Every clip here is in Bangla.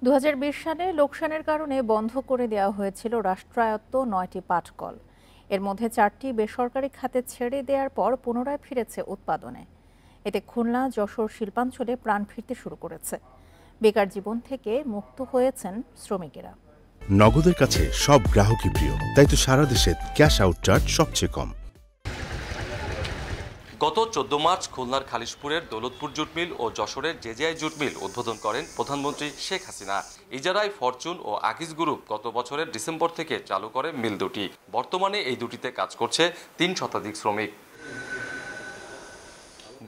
2020 সালে লোকসানের কারণে বন্ধ করে দেওয়া হয়েছিল রাষ্ট্রায়ত্ত 9টি পাটকল। এর মধ্যে 4টি বেসরকারি খাতে ছেড়ে দেওয়ার পর পুনরায় ফিরেছে উৎপাদনে। এতে খুলনা যশোর শিল্পাঞ্চলে প্রাণ ফিরতে শুরু করেছে। বেকার জীবন থেকে মুক্ত হয়েছেন শ্রমিকেরা। নগদের কাছে সব গ্রাহকই প্রিয়, তাই তো সারা দেশে ক্যাশ আউট চার্জ সবচেয়ে কম। গত 14 মার্চ খুলনার খালিশপুরের দৌলতপুর জুট মিল ও যশোরের জেজেআই জুট মিল উদ্বোধন করেন প্রধানমন্ত্রী শেখ হাসিনা। ইজারায় ফরচুন ও আকিজ গ্রুপ গত বছরের ডিসেম্বর থেকে চালু করে মিল দুটি। বর্তমানে এই দুটিতে কাজ করছে 3 শতাধিক শ্রমিক।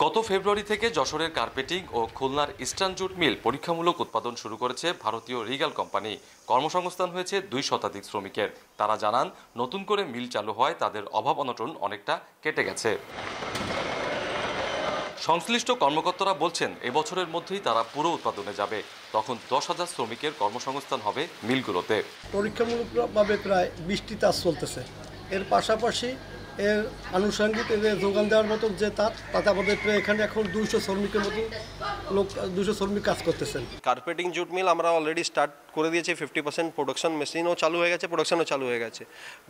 গত ফেব্রুয়ারি থেকে যশোরের কার্পেটিং ও খুলনার ইস্টার্ন জুট মিল পরীক্ষামূলক উৎপাদন শুরু করেছে ভারতীয় রিগাল কোম্পানি। কর্মসংস্থান হয়েছে 2 শতাধিক শ্রমিকের। তারা জানান, নতুন করে মিল চালু হয় তাদের অভাব অনটন অনেকটা কেটে গেছে। সংশ্লিষ্ট কর্মকর্তারা বলছেন, এবছরের মধ্যেই তারা পুরো উৎপাদনে যাবে। তখন 10,000 শ্রমিকের কর্মসংস্থান হবে মিলগুলোতে। পরীক্ষামূলকভাবে প্রায় 20টি তাঁত চলতেছে। এর পাশাপাশি এর আনুষঙ্গিক যোগান দেওয়ার মতো যে তাতে আমাদের এখানে এখন 200 শ্রমিকের মতো 200 শ্রমিক কাজ করতেছেন। কার্পেটিং জুট মিল আমরা অলরেডি স্টার্ট করে দিয়েছি। 50% প্রোডাকশন মেশিনও চালু হয়ে গেছে, প্রোডাকশনও চালু হয়ে গেছে।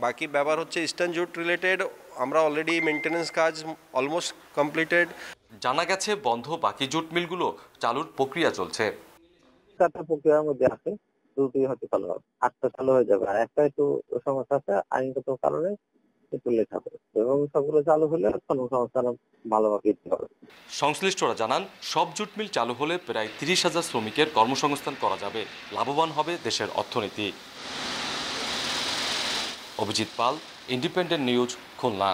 বাকি ব্যাপার হচ্ছে ইস্টার্ন জুট রিলেটেড, আমরা অলরেডি মেনটেন্যান্স কাজ অলমোস্ট কমপ্লিটেড। জানা গেছে, বন্ধ বাকি জুট মিলগুলো চালুর প্রক্রিয়া চলছে। প্রক্রিয়ার মধ্যে আছে, দুটি হয়তো চালু হবে, 8টা চালু হয়ে যাবে। আর একটা একটু সমস্যা আছে আইনগত কারণে, একটু লেট হবে এবং সবগুলো চালু হলে কর্মসংস্থান ভালোভাবে বৃদ্ধি হবে। সংশ্লিষ্টরা জানান, সব জুট মিল চালু হলে প্রায় 30,000 শ্রমিকের কর্মসংস্থান করা যাবে। লাভবান হবে দেশের অর্থনীতি। অভিজিৎ পাল, ইন্ডিপেন্ডেন্ট নিউজ, খুলনা।